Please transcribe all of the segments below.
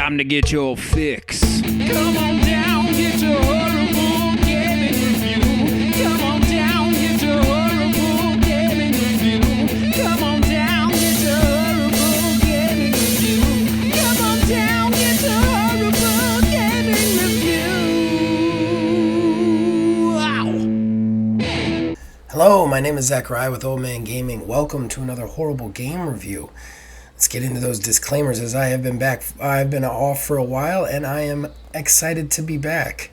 time to get your fix. Come on down, get your horrible gaming review. Come on down, get your horrible gaming review. Come on down, get your horrible gaming review. Come on down, get your horrible gaming review. Wow. Hello, my name is Zachariah with Old Man Gaming. Welcome to another horrible game review. Let's get into those disclaimers as I have been back. I've been off for a while and I am excited to be back.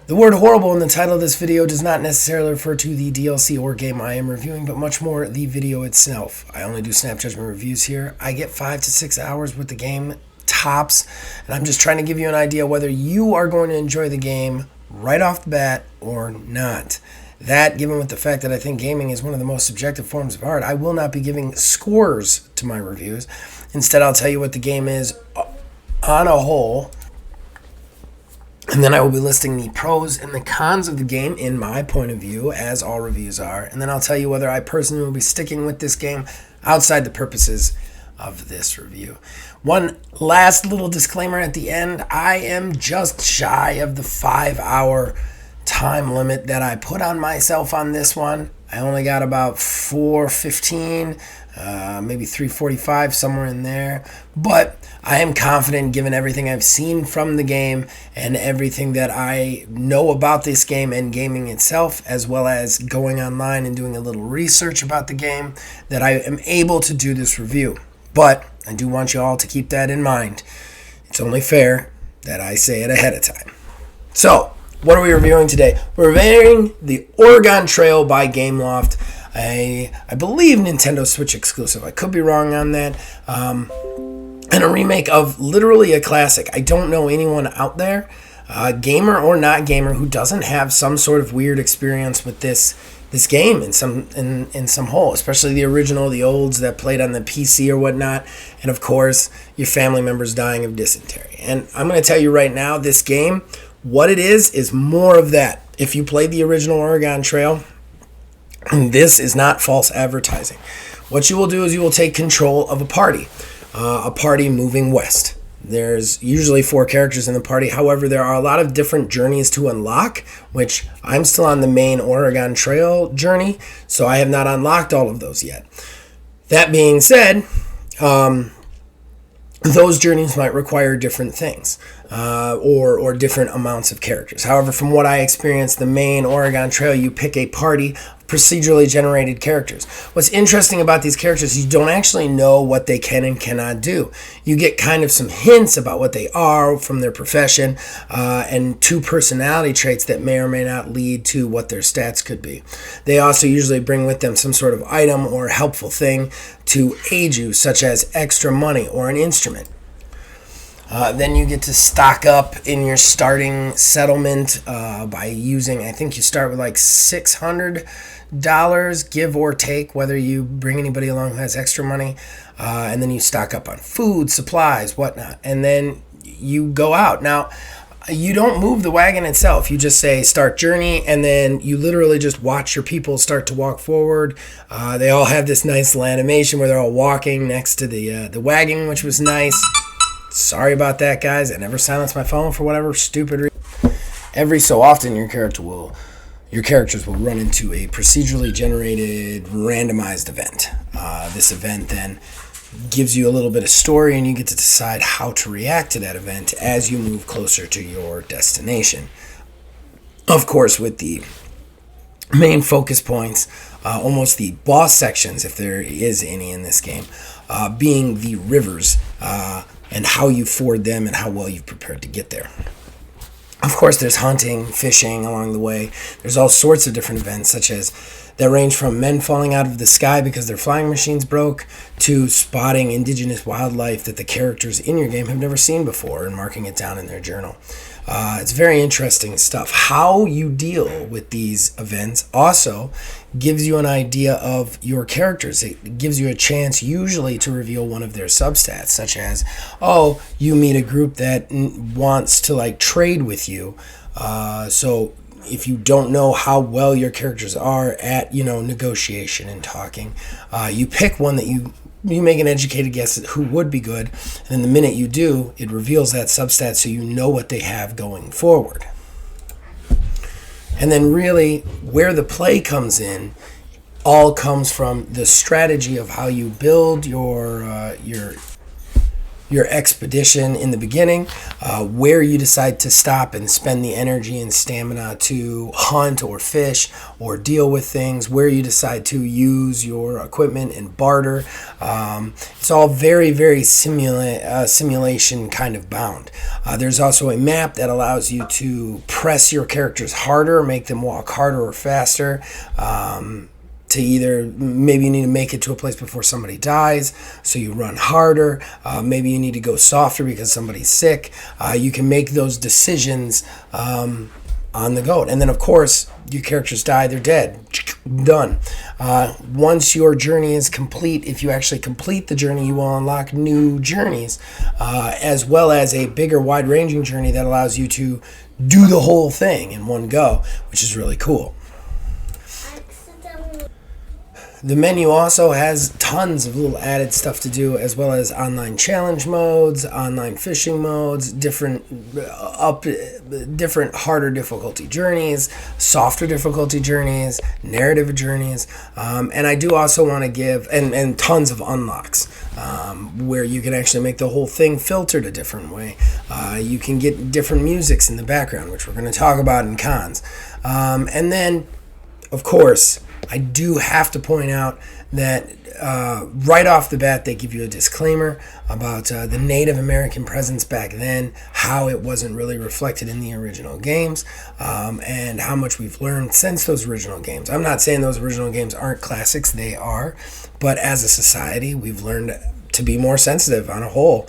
The word horrible in the title of this video does not necessarily refer to the DLC or game I am reviewing, but much more the video itself. I only do snap judgment reviews here. I get 5 to 6 hours with the game tops, and I'm just trying to give you an idea whether you are going to enjoy the game right off the bat or not. That, given with the fact that I think gaming is one of the most subjective forms of art, I will not be giving scores to my reviews. Instead, I'll tell you what the game is on a whole, and then I will be listing the pros and the cons of the game in my point of view, as all reviews are, and then I'll tell you whether I personally will be sticking with this game outside the purposes of this review. One last little disclaimer at the end: I am just shy of the 5-hour time limit that I put on myself on this one. I only got about 4:15, maybe 3:45, somewhere in there. But I am confident, given everything I've seen from the game and everything that I know about this game and gaming itself, as well as going online and doing a little research about the game, that I am able to do this review. But I do want you all to keep that in mind. It's only fair that I say it ahead of time. So, what are we reviewing today? We're reviewing the Oregon Trail by Gameloft. I believe Nintendo Switch exclusive. I could be wrong on that. And a remake of literally a classic. I don't know anyone out there, gamer or not gamer, who doesn't have some sort of weird experience with this game in some whole, especially the original, the olds that played on the PC or whatnot, and of course your family members dying of dysentery. And I'm going to tell you right now, this game, what it is more of that. If you played the original Oregon Trail, this is not false advertising. What you will do is you will take control of a party moving west. There's usually 4 characters in the party. However, there are a lot of different journeys to unlock, which I'm still on the main Oregon Trail journey, so I have not unlocked all of those yet. That being said, those journeys might require different things, or different amounts of characters. However, from what I experienced, the main Oregon Trail, you pick a party of procedurally generated characters. What's interesting about these characters, you don't actually know what they can and cannot do. You get kind of some hints about what they are from their profession, and 2 personality traits that may or may not lead to what their stats could be. They also usually bring with them some sort of item or helpful thing to aid you, such as extra money or an instrument. Then you get to stock up in your starting settlement by using, I think you start with like $600, give or take, whether you bring anybody along who has extra money. And then you stock up on food, supplies, whatnot. And then you go out. Now, you don't move the wagon itself. You just say start journey, and then you literally just watch your people start to walk forward. They all have this nice little animation where they're all walking next to the wagon, which was nice. Sorry about that, guys. I never silenced my phone for whatever stupid reason. Every so often, your characters will run into a procedurally generated, randomized event. This event then gives you a little bit of story, and you get to decide how to react to that event as you move closer to your destination. Of course, with the main focus points, almost the boss sections, if there is any in this game, being the rivers, and how you ford them and how well you've prepared to get there. Of course, there's hunting, fishing along the way. There's all sorts of different events, such as that range from men falling out of the sky because their flying machines broke, to spotting indigenous wildlife that the characters in your game have never seen before and marking it down in their journal. It's very interesting stuff. How you deal with these events also gives you an idea of your characters. It gives you a chance usually to reveal one of their substats, such as, oh, you meet a group that wants to like trade with you. So if you don't know how well your characters are at, negotiation and talking, you pick one that you you make an educated guess at who would be good, and then the minute you do, it reveals that substat so you know what they have going forward. And then really where the play comes in all comes from the strategy of how you build your expedition in the beginning, where you decide to stop and spend the energy and stamina to hunt or fish or deal with things, where you decide to use your equipment and barter. It's all very, very simulation kind of bound. There's also a map that allows you to press your characters harder, make them walk harder or faster. To either, maybe you need to make it to a place before somebody dies, so you run harder. Maybe you need to go softer because somebody's sick. You can make those decisions on the go. And then, of course, your characters die, they're dead. Done. Once your journey is complete, if you actually complete the journey, you will unlock new journeys, as well as a bigger, wide-ranging journey that allows you to do the whole thing in one go, which is really cool. The menu also has tons of little added stuff to do, as well as online challenge modes, online fishing modes, different harder difficulty journeys, softer difficulty journeys, narrative journeys, and I do also want to give and tons of unlocks where you can actually make the whole thing filtered a different way. You can get different musics in the background, which we're going to talk about in cons, and then, of course, I do have to point out that right off the bat, they give you a disclaimer about the Native American presence back then, how it wasn't really reflected in the original games, and how much we've learned since those original games. I'm not saying those original games aren't classics, they are, but as a society, we've learned to be more sensitive on a whole.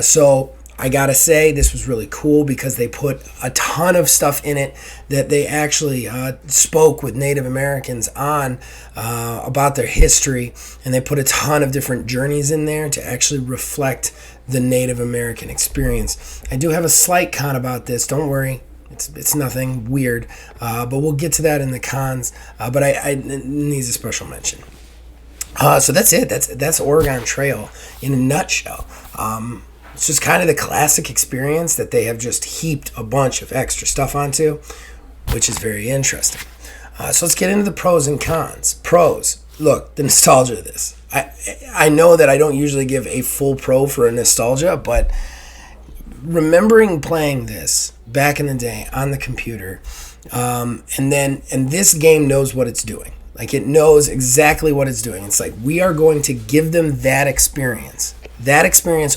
So I gotta say, this was really cool because they put a ton of stuff in it that they actually spoke with Native Americans on about their history, and they put a ton of different journeys in there to actually reflect the Native American experience. I do have a slight con about this, don't worry. It's nothing weird, but we'll get to that in the cons, but I needs a special mention. So that's it. That's Oregon Trail in a nutshell. It's just kind of the classic experience that they have just heaped a bunch of extra stuff onto, which is very interesting. So let's get into the pros and cons. Pros. Look, the nostalgia of this. I know that I don't usually give a full pro for a nostalgia, but remembering playing this back in the day on the computer, and this game knows what it's doing. Like, it knows exactly what it's doing. It's like, we are going to give them that experience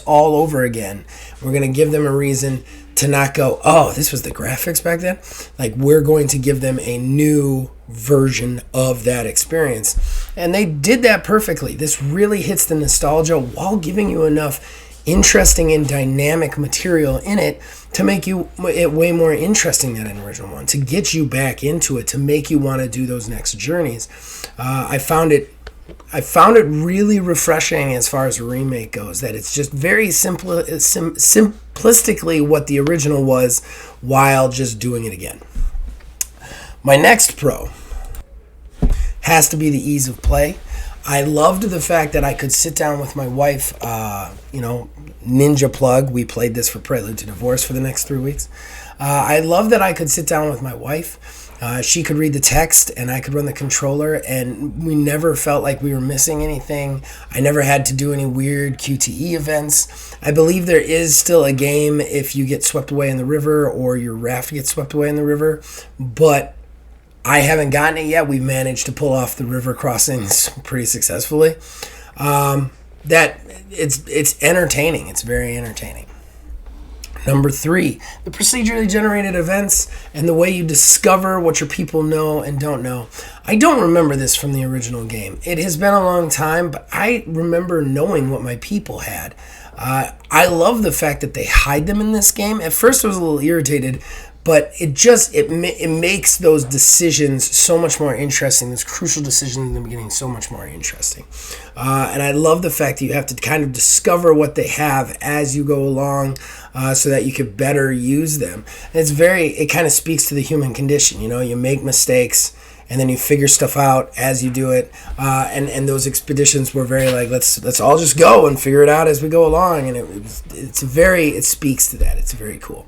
all over again. We're going to give them a reason to not go, oh, this was the graphics back then. Like, we're going to give them a new version of that experience. And they did that perfectly. This really hits the nostalgia while giving you enough interesting and dynamic material in it to make it way more interesting than an original one, to get you back into it, to make you want to do those next journeys. I found it really refreshing as far as a remake goes, that it's just very simplistically what the original was while just doing it again. My next pro has to be the ease of play. I loved the fact that I could sit down with my wife, Ninja Plug. We played this for Prelude to Divorce for the next 3 weeks. I love that I could sit down with my wife. She could read the text and I could run the controller, and we never felt like we were missing anything. I never had to do any weird QTE events. I believe there is still a game if you get swept away in the river or your raft gets swept away in the river, but I haven't gotten it yet. We've managed to pull off the river crossings pretty successfully. It's entertaining. It's very entertaining. Number 3, the procedurally generated events and the way you discover what your people know and don't know. I don't remember this from the original game. It has been a long time, but I remember knowing what my people had. I love the fact that they hide them in this game. At first I was a little irritated, but it makes those decisions so much more interesting. Those crucial decisions in the beginning so much more interesting. And I love the fact that you have to kind of discover what they have as you go along, so that you could better use them. And it kind of speaks to the human condition. You know, you make mistakes and then you figure stuff out as you do it. And those expeditions were very like, let's all just go and figure it out as we go along. And it speaks to that. It's very cool.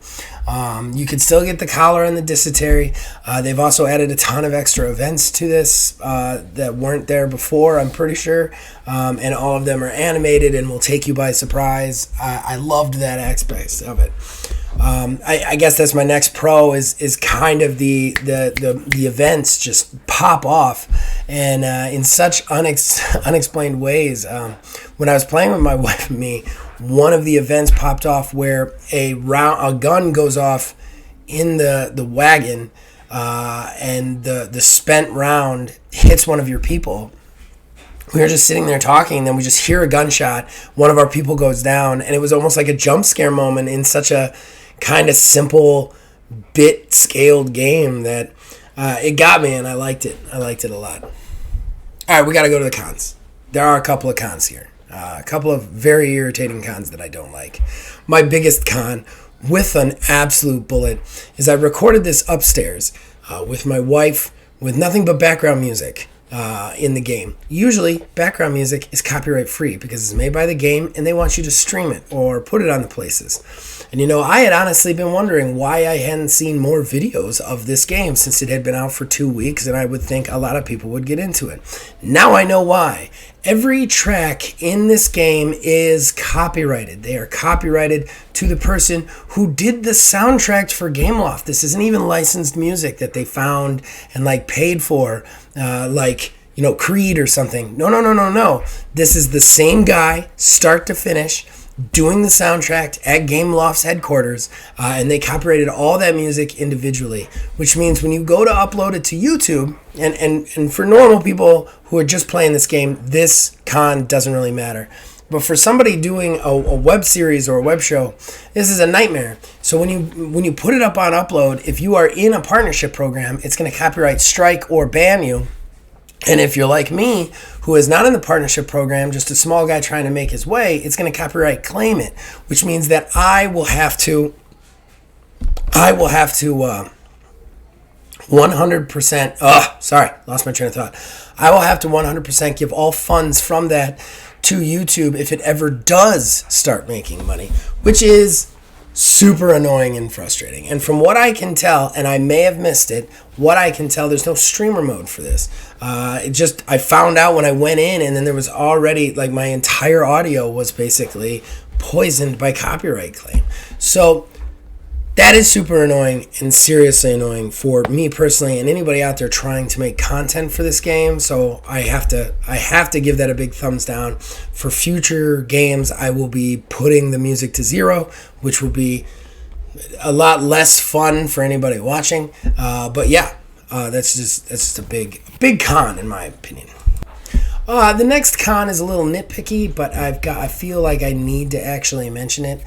You can still get the collar and the dysentery. They've also added a ton of extra events to this that weren't there before, I'm pretty sure. And all of them are animated and will take you by surprise. I loved that aspect of it. I guess that's my next pro is kind of the events just pop off and in such unexplained ways. When I was playing with my wife and me, one of the events popped off where a gun goes off in the wagon and the spent round hits one of your people. We were just sitting there talking, and then we just hear a gunshot. One of our people goes down, and it was almost like a jump scare moment in such a kind of simple, bit-scaled game that it got me, and I liked it. I liked it a lot. All right, we got to go to the cons. There are a couple of cons here. A couple of very irritating cons that I don't like. My biggest con, with an absolute bullet, is I recorded this upstairs with my wife with nothing but background music. In the game. Usually, background music is copyright free because it's made by the game and they want you to stream it or put it on the places. And I had honestly been wondering why I hadn't seen more videos of this game since it had been out for 2 weeks, and I would think a lot of people would get into it. Now I know why. Every track in this game is copyrighted. They are copyrighted to the person who did the soundtrack for Gameloft. This isn't even licensed music that they found and paid for, Creed or something. No. This is the same guy, start to finish, doing the soundtrack at Gameloft's headquarters, and they copyrighted all that music individually, which means when you go to upload it to YouTube, and for normal people who are just playing this game, this con doesn't really matter. But for somebody doing a web series or a web show, this is a nightmare. So when you put it up on upload, if you are in a partnership program, it's going to copyright strike or ban you. And if you're like me, who is not in the partnership program, just a small guy trying to make his way, it's going to copyright claim it, which means that I will have to 100%. Sorry, lost my train of thought. I will have to 100% give all funds from that to YouTube if it ever does start making money, which is super annoying and frustrating. And from what I can tell, and I may have missed it, there's no streamer mode for this. I found out when I went in, and then there was already, my entire audio was basically poisoned by copyright claim. So that is super annoying and seriously annoying for me personally and anybody out there trying to make content for this game. So I have to give that a big thumbs down. For future games, I will be putting the music to 0, which will be a lot less fun for anybody watching. But yeah, that's just a big con in my opinion. The next con is a little nitpicky, but I feel like I need to actually mention it.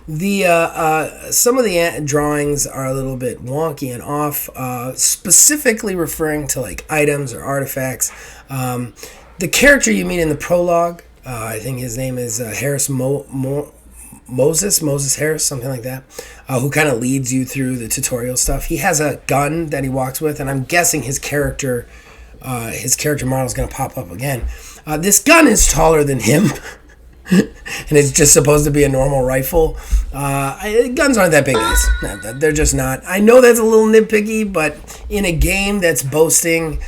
Some of the drawings are a little bit wonky and off, specifically referring to items or artifacts. The character you meet in the prologue, I think his name is Harris Moses Harris, something like that, who kind of leads you through the tutorial stuff. He has a gun that he walks with, and I'm guessing his character model is going to pop up again. This gun is taller than him. And it's just supposed to be a normal rifle. Guns aren't that big, guys. They're just not. I know that's a little nitpicky, but in a game that's boasting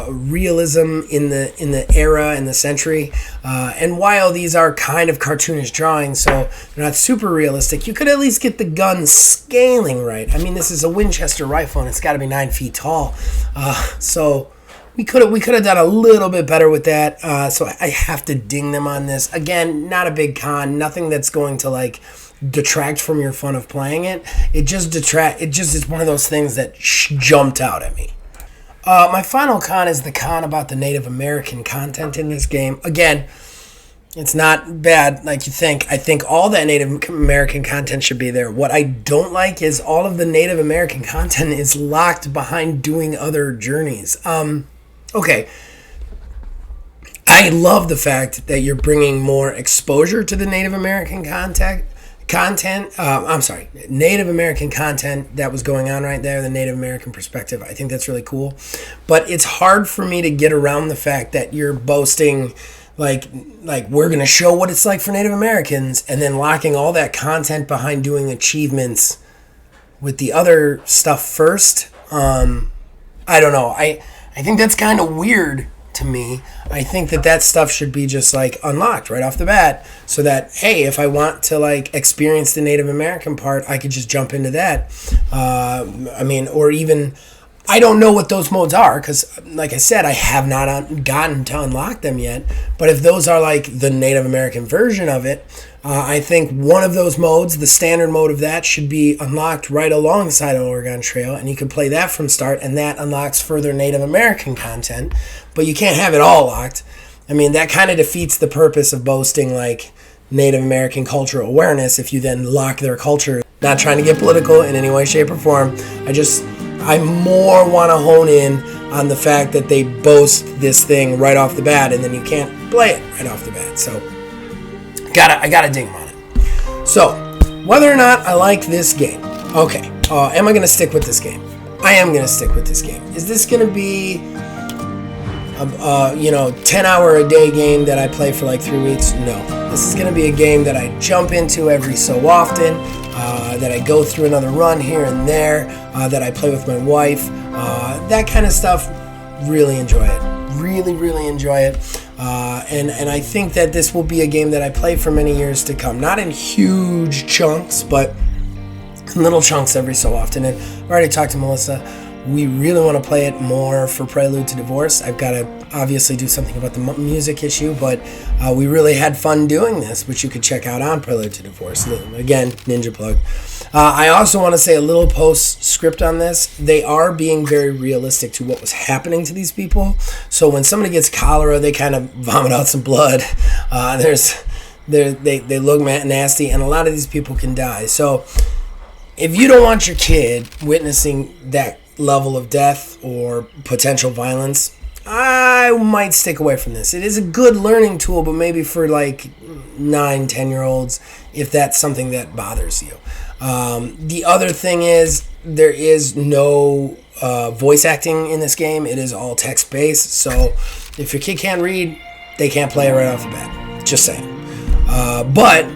realism in the era and the century, and while these are kind of cartoonish drawings, so they're not super realistic, you could at least get the gun scaling right. I mean, this is a Winchester rifle, and it's got to be 9 feet tall. So We could have done a little bit better with that, so I have to ding them on this. Again, not a big con, nothing that's going to detract from your fun of playing it. It just is one of those things that jumped out at me. My final con is the con about the Native American content in this game. Again, it's not bad like you think. I think all that Native American content should be there. What I don't like is all of the Native American content is locked behind doing other journeys. Okay, I love the fact that you're bringing more exposure to the Native American Native American content that was going on right there, the Native American perspective. I think that's really cool. But it's hard for me to get around the fact that you're boasting like we're going to show what it's like for Native Americans and then locking all that content behind doing achievements with the other stuff first. I don't know. I think that's kind of weird to me. I think that stuff should be just like unlocked right off the bat so that, hey, if I want to like experience the Native American part, I could just jump into that. Or even, I don't know what those modes are because, like I said, I have not gotten to unlock them yet. But if those are like the Native American version of it, I think one of those modes, the standard mode of that, should be unlocked right alongside an Oregon Trail, and you can play that from start, and that unlocks further Native American content. But you can't have it all locked. I mean, that kind of defeats the purpose of boasting like Native American cultural awareness if you then lock their culture. Not trying to get political in any way, shape, or form. I more want to hone in on the fact that they boast this thing right off the bat, and then you can't play it right off the bat. So I gotta ding them on it. So, whether or not I like this game. Okay, am I gonna stick with this game? I am gonna stick with this game. Is this gonna be a 10-hour-a-day game that I play for like 3 weeks? No. This is gonna be a game that I jump into every so often, that I go through another run here and there, that I play with my wife, that kind of stuff. Really enjoy it. Really, really enjoy it. And I think that this will be a game that I play for many years to come. Not in huge chunks, but in little chunks every so often. And I've already talked to Melissa. We really want to play it more for Prelude to Divorce. I've got to obviously do something about the music issue, but we really had fun doing this, which you could check out on Prelude to Divorce. Again, ninja plug. I also want to say a little postscript on this. They are being very realistic to what was happening to these people. So when somebody gets cholera, they kind of vomit out some blood. They look nasty, and a lot of these people can die. So if you don't want your kid witnessing that level of death or potential violence, I might stick away from this. It is a good learning tool, but maybe for like 9-10-year-olds, if that's something that bothers you. The other thing is there is no voice acting in this game. It is all text-based, so if your kid can't read, they can't play it right off the bat. Just saying. But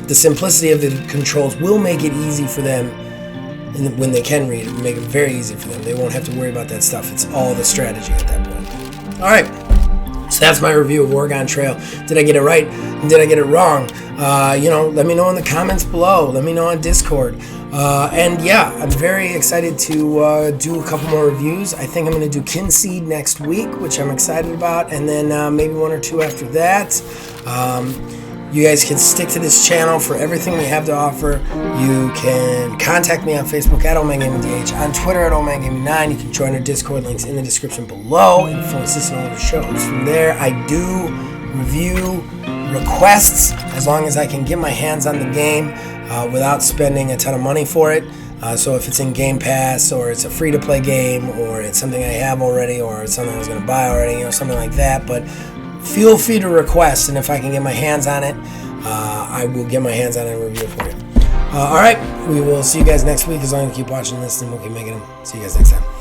the simplicity of the controls will make it easy for them. And when they can read, it will make it very easy for them. They won't have to worry about that stuff. It's all the strategy at that point. All right. So that's my review of Oregon Trail. Did I get it right? Did I get it wrong? Let me know in the comments below. Let me know on Discord. And yeah, I'm very excited to do a couple more reviews. I think I'm going to do Kinseed next week, which I'm excited about. And then maybe one or two after that. You guys can stick to this channel for everything we have to offer. You can contact me on Facebook at OldManGamingDH, on Twitter at OldManGaming9. You can join our Discord, links in the description below, and phone assist on all the shows. From there, I do review requests as long as I can get my hands on the game without spending a ton of money for it. So if it's in Game Pass, or it's a free-to-play game, or it's something I have already, or it's something I was going to buy already, something like that. But feel free to request, and if I can get my hands on it, I will get my hands on it and review it for you. All right, we will see you guys next week. As long as you keep watching this, and we'll keep making them. See you guys next time.